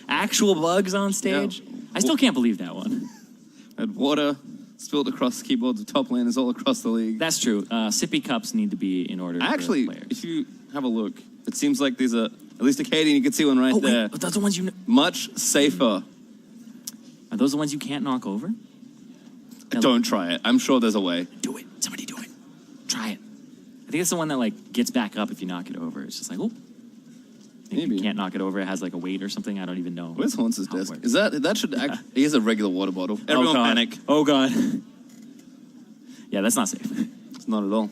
actual bugs on stage. Yeah. I still can't believe that one. Had water spilled across the keyboards of top laners all across the league. That's true. Sippy cups need to be in order. Actually, for players. If you have a look, it seems like there's at least a Katie, and you can see one right there. But those are the ones you know. Much safer. Are those the ones you can't knock over? Don't try it. I'm sure there's a way. Do it. Somebody do it. Try it. I think it's the one that like gets back up if you knock it over. It's just like, oh. Maybe you can't knock it over. It has like a weight or something. I don't even know. Where's Haunce's desk? Is that should act? He has a regular water bottle. Everyone panic. Oh god. Yeah, that's not safe. It's not at all.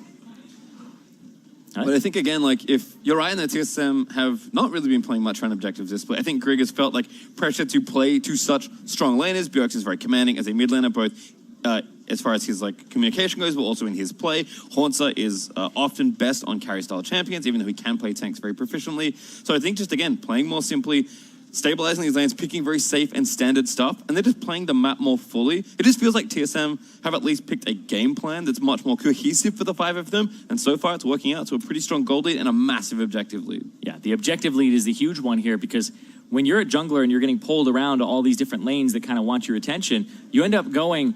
But I think again, like if you're right in that TSM have not really been playing much around objectives this play. I think Grig has felt like pressure to play to such strong laners. Bjork is very commanding as a mid laner, both as far as his like communication goes, but also in his play. Hauncer is often best on carry style champions, even though he can play tanks very proficiently. So I think just again playing more simply, stabilizing these lanes, picking very safe and standard stuff, and they're just playing the map more fully. It just feels like TSM have at least picked a game plan that's much more cohesive for the 5 of them, and so far it's working out to a pretty strong gold lead and a massive objective lead. Yeah, the objective lead is the huge one here because when you're a jungler and you're getting pulled around to all these different lanes that kind of want your attention, you end up going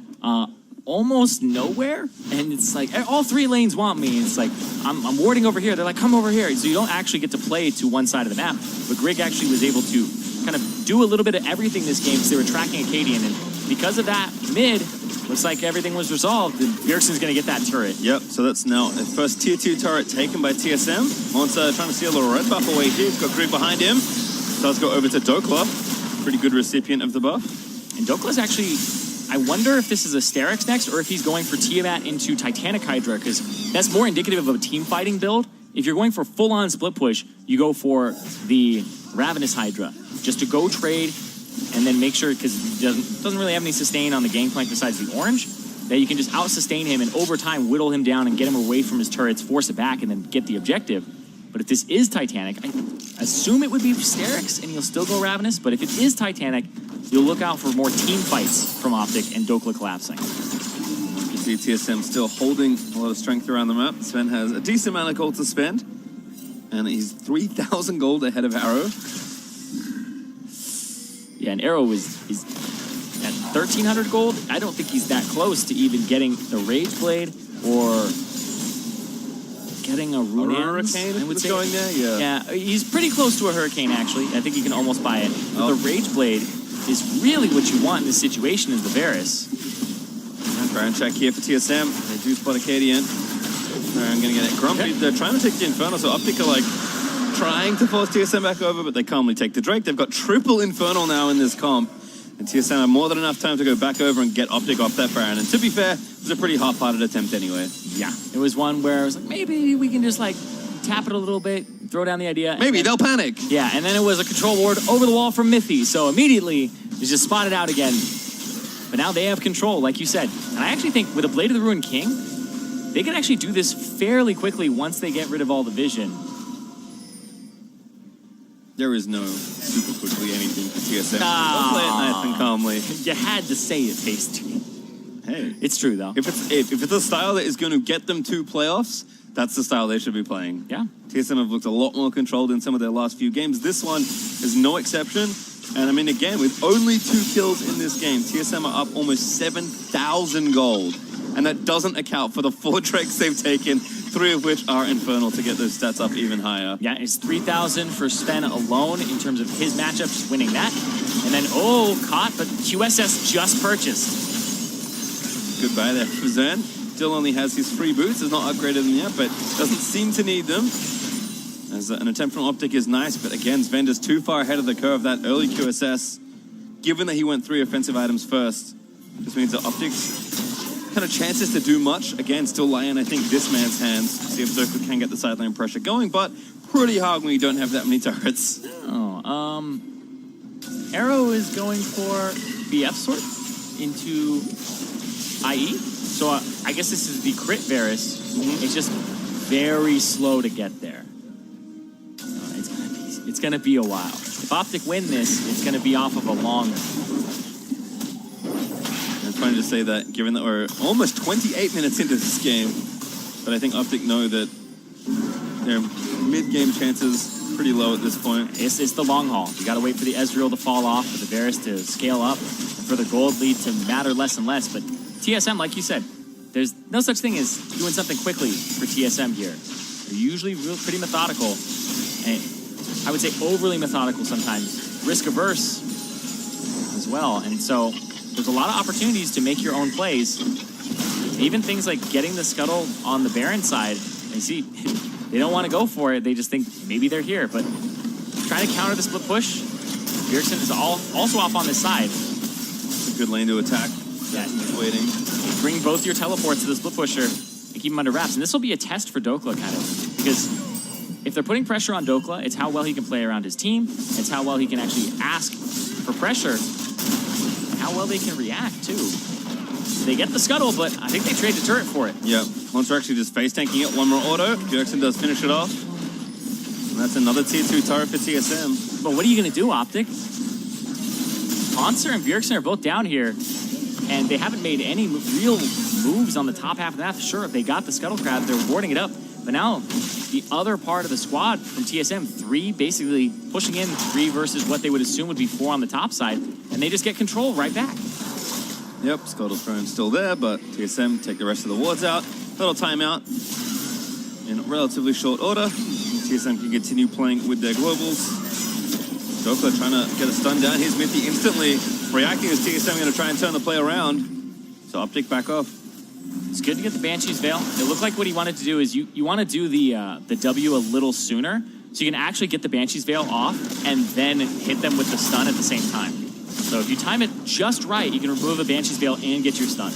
almost nowhere, and it's like all 3 lanes want me. It's like I'm warding over here. They're like, come over here. So you don't actually get to play to one side of the map. But Grig actually was able to kind of do a little bit of everything this game because they were tracking Acadian, and because of that, mid looks like everything was resolved, and Bjergsen's going to get that turret. Yep, so that's now the first tier 2 turret taken by TSM. Hauncer trying to steal a red buff away here. He's got Grig behind him. Does go over to Dokla. Pretty good recipient of the buff. And Dokla's actually, I wonder if this is a Sterix next or if he's going for Tiamat into Titanic Hydra, because that's more indicative of a team fighting build. If you're going for full-on split push, you go for the Ravenous Hydra, just to go trade and then make sure, because he doesn't really have any sustain on the gangplank besides the orange, that you can just out-sustain him and over time whittle him down and get him away from his turrets, force it back, and then get the objective. But if this is Titanic, I assume it would be Sterix, and you'll still go Ravenous, but if it is Titanic, you'll look out for more team fights from Optic and Dokla collapsing. You see TSM still holding a lot of strength around the map. Sven has a decent amount of gold to spend, and he's 3,000 gold ahead of Arrow. Yeah, and Arrow is at 1,300 gold. I don't think he's that close to even getting the Rage Blade or getting a Rune Hurricane. I would say going there. Yeah, he's pretty close to a Hurricane actually. I think you can almost buy it. But the Rage Blade is really what you want in this situation is the Varus. Baron check here for TSM. They do spot Acadian. I'm going to get it. Grumpy. They're trying to take the Infernal, so Optic are like trying to force TSM back over, but they calmly take the Drake. They've got triple Infernal now in this comp, and TSM have more than enough time to go back over and get Optic off that Baron. And to be fair, it was a pretty half-hearted attempt anyway. Yeah, it was one where I was like, maybe we can just like tap it a little bit, throw down the idea. Maybe they'll panic. Yeah, and then it was a control ward over the wall from Mithy, so immediately it was just spotted out again. But now they have control, like you said. And I actually think with a Blade of the Ruined King, they can actually do this fairly quickly once they get rid of all the vision. There is no super quickly anything for TSM. Ah. They'll play it nice and calmly. You had to say it, Tasty. Hey, It's true, though. if it's a style that is going to get them to playoffs, that's the style they should be playing. Yeah. TSM have looked a lot more controlled in some of their last few games. This one is no exception. And I mean, again, with only 2 kills in this game, TSM are up almost 7,000 gold. And that doesn't account for the 4 drakes they've taken, 3 of which are Infernal to get those stats up even higher. Yeah, it's 3,000 for Sven alone in terms of his matchup, just winning that. And then, caught, but QSS just purchased. Goodbye there for Zern. Still only has his free boots, has not upgraded them yet, but doesn't seem to need them. As an attempt from Optic is nice, but again, Sven is too far ahead of the curve. That early QSS, given that he went 3 offensive items first, just means that Optic's kind of chances to do much, again, still lie in, I think, this man's hands. See if Zerka can get the sideline pressure going, but pretty hard when you don't have that many turrets. Arrow is going for BF Sword into IE. So I guess this is the crit Varus. It's just very slow to get there. It's gonna be a while. If Optic win this, it's gonna be off of a long. It's funny to say that, given that we're almost 28 minutes into this game, but I think Optic know that their mid-game chances pretty low at this point. It's the long haul. You gotta wait for the Ezreal to fall off, for the Varus to scale up, for the gold lead to matter less and less. But TSM, like you said, there's no such thing as doing something quickly for TSM here. They're usually pretty methodical, and I would say overly methodical sometimes, risk averse as well. And so there's a lot of opportunities to make your own plays. Even things like getting the scuttle on the Baron side. They see they don't want to go for it. They just think maybe they're here. But trying to counter the split push, Bjergsen is also off on this side. It's a good lane to attack. Yeah, Just waiting. bring both your teleports to the split pusher and keep him under wraps. And this will be a test for Dokla, kind of, because if they're putting pressure on Dokla, it's how well he can play around his team. It's how well he can actually ask for pressure, and how well they can react, too. They get the scuttle, but I think they trade the turret for it. Yeah, Haunter actually just face tanking it. One more auto. Bjergsen does finish it off. And that's another tier 2 turret for TSM. But what are you going to do, Optic? Haunter and Bjergsen are both down here, and they haven't made any real moves on the top half of that. Sure, if they got the scuttle crab, they're warding it up. But now, the other part of the squad from TSM, 3 basically pushing in 3 versus what they would assume would be 4 on the top side, and they just get control right back. Yep, Scuttle Throne still there, but TSM take the rest of the wards out. Little timeout in relatively short order. TSM can continue playing with their globals. Dokla trying to get a stun down. Here's Mithy instantly reacting as TSM going to try and turn the play around. So Optic back off. It's good to get the Banshee's Veil. It looked like what he wanted to do is you want to do the W a little sooner, so you can actually get the Banshee's Veil off and then hit them with the stun at the same time. So if you time it just right, you can remove a Banshee's Veil and get your stun.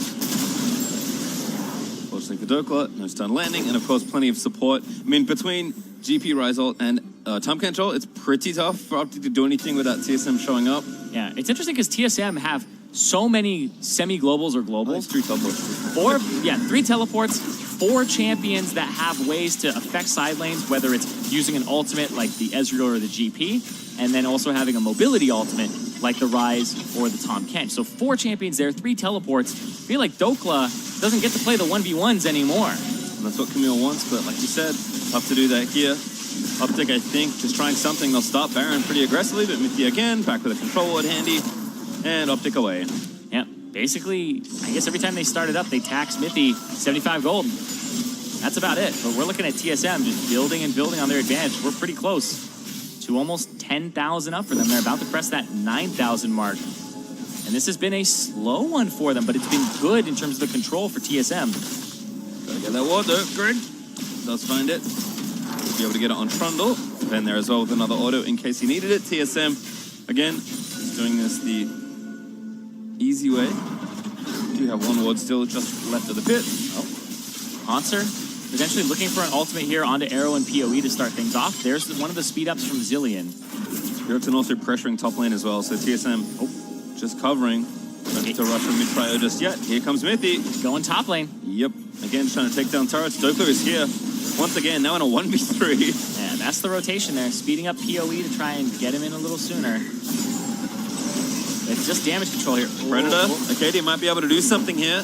Fortunately for Dokla, no stun landing, and of course plenty of support. I mean, between GP, Ryzolt, and time control, it's pretty tough for Optic to do anything without TSM showing up. Yeah, it's interesting because TSM have so many semi-globals or globals. 3 teleports. 3 teleports, 4 champions that have ways to affect side lanes, whether it's using an ultimate like the Ezreal or the GP, and then also having a mobility ultimate like the Ryze or the Tahm Kench. So 4 champions there, 3 teleports. I feel like Dokla doesn't get to play the 1v1s anymore. And that's what Camille wants, but like you said, tough to do that here. Optic, I think, just trying something. They'll stop Baron pretty aggressively, but Mithy again, back with a control ward handy, and Optic away. Yeah, basically, I guess every time they started up, they taxed Mithy 75 gold. That's about it. But we're looking at TSM just building and building on their advantage. We're pretty close to almost 10,000 up for them. They're about to press that 9,000 mark. And this has been a slow one for them, but it's been good in terms of the control for TSM. Gotta get that ward though. Greg does find it. Be able to get it on Trundle. Ben there as well with another auto in case he needed it. TSM, again, is doing this the easy way. Do have one ward still just left of the pit. Haunter potentially looking for an ultimate here onto Arrow and PoE to start things off. There's one of the speed ups from Zillion. Bjergsen also pressuring top lane as well, so TSM just covering. Don't need to rush from mid-trio just yet. Here comes Mithy. Going top lane. Yep. Again, trying to take down turrets. Doku is here. Once again, now in a 1v3. And that's the rotation there. Speeding up PoE to try and get him in a little sooner. It's just damage control here. Predator. Acadia might be able to do something here.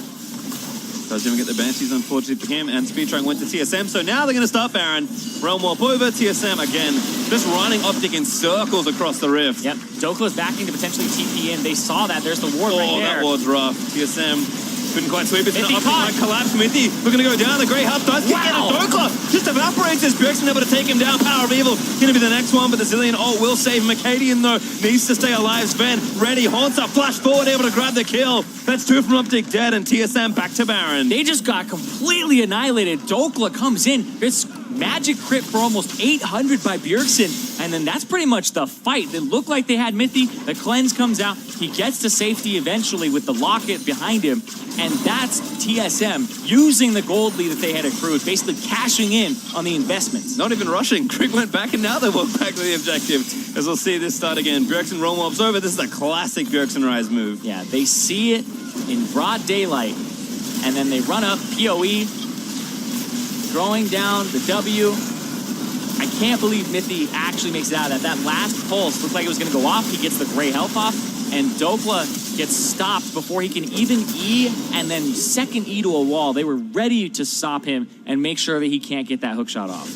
Does even get the Banshees, unfortunately for him, and Speed Trying went to TSM. So now they're going to start Baron. Realm Warp over, TSM again, just running Optic in circles across the rift. Yep, Dokla's backing to potentially TP in. They saw that. There's the ward right there. Oh, that ward's rough. TSM couldn't quite sweep it. Mithy Optic might collapse. Mithy, we're going to go down. The Grey Hub does kick in. Dokla just evaporates as Bjergsen able to take him down. Power of Evil going to be the next one, but the Zillion will save him. Acadian, though, needs to stay alive. Sven, ready. Haunter, flash forward, able to grab the kill. That's two from Optic dead, and TSM back to Baron. They just got completely annihilated. Dokla comes in. It's magic crit for almost 800 by Bjergsen, and then that's pretty much the fight. It looked like they had Mithy. The cleanse comes out. He gets to safety eventually with the locket behind him, and that's TSM using the gold lead that they had accrued, basically cashing in on the investments. Not even rushing. Krieg went back, and now they walk back to the objective. As we'll see this start again. Bjergsen roll mobs over. This is a classic Bjergsen Rise move. Yeah, they see it in broad daylight, and then they run up PoE, throwing down the W. I can't believe Mithy actually makes it out of that. That last pulse looked like it was going to go off. He gets the gray health off, and Dokla gets stopped before he can even E, and then second E to a wall. They were ready to stop him and make sure that he can't get that hook shot off.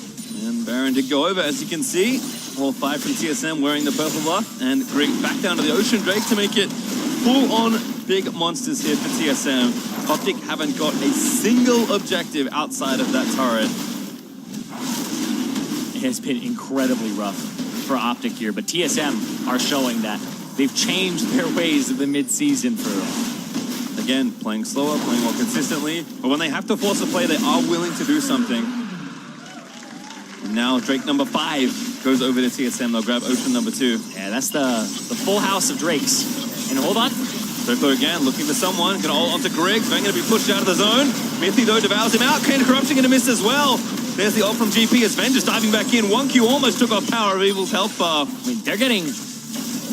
And Baron did go over, as you can see. All five from TSM wearing the purple buff, and Krieg back down to the Ocean Drake to make it full-on big monsters here for TSM. Optic haven't got a single objective outside of that turret. It has been incredibly rough for Optic here, but TSM are showing that they've changed their ways of the mid-season through. Again, playing slower, playing more consistently, but when they have to force a play, they are willing to do something. And now Drake number 5 goes over to TSM. They'll grab Ocean number 2. Yeah, that's the full house of Drakes. And hold on. Dokla again, looking for someone. Gonna ult onto Griggs. Going to be pushed out of the zone. Mithy, though, devours him out. Cane of Corruption going to miss as well. There's the ult from GP as Sven just diving back in. 1Q almost took off Power of Evil's health bar. I mean, they're getting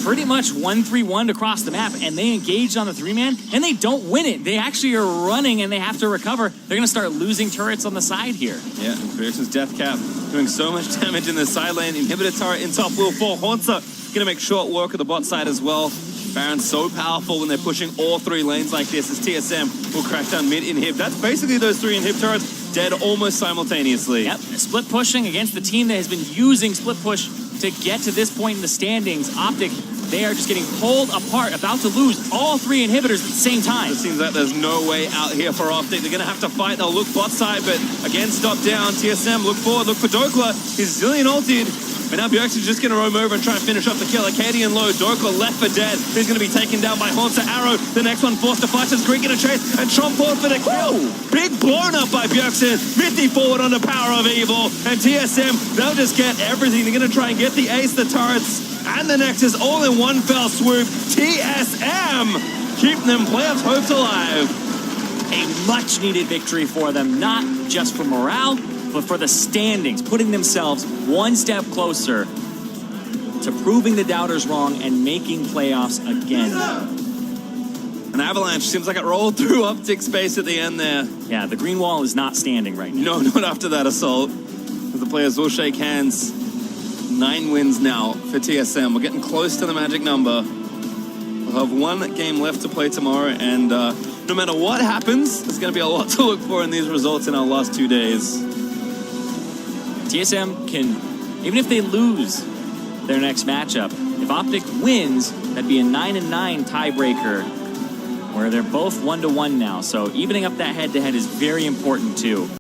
pretty much 1-3-1 across the map, and they engaged on the 3-man, and they don't win it. They actually are running, and they have to recover. They're going to start losing turrets on the side here. Yeah, and Bjergsen's Death Cap doing so much damage in the side lane. Inhibitor turret in top will fall. Haunter going to make short work of the bot side as well. Baron's so powerful when they're pushing all 3 lanes like this, as TSM will crash down mid inhib. That's basically those 3 inhib turrets dead almost simultaneously. Yep, split pushing against the team that has been using split push to get to this point in the standings. Optic, they are just getting pulled apart, about to lose all 3 inhibitors at the same time. It seems like there's no way out here for Optic. They're going to have to fight. They'll look bot side, but again, stop down. TSM, look forward, look for Dokla. His Zillion ulted. And now Bjergsen's just going to roam over and try and finish off the kill. Acadian low, Dokla left for dead. He's going to be taken down by Haunter. Arrow, the next one forced to fight as Greek in a chase, and Trump forward for the kill. Big blown up by Bjergsen. Mithy forward on the Power of Evil. And TSM, they'll just get everything. They're going to try and get the ace, the turrets, and the Nexus all in one fell swoop. TSM keeping them playoffs hopes alive. A much needed victory for them, not just for morale, but for the standings, putting themselves one step closer to proving the doubters wrong and making playoffs again. An avalanche seems like it rolled through Optic space at the end there. Yeah, the green wall is not standing right now. No, not after that assault. The players will shake hands. 9 wins now for TSM. We're getting close to the magic number. We'll have 1 game left to play tomorrow, and no matter what happens, there's going to be a lot to look for in these results in our last 2 days. TSM can, even if they lose their next matchup, if Optic wins, that'd be a 9-9 tiebreaker, where they're both 1-1 now. So evening up that head-to-head is very important too.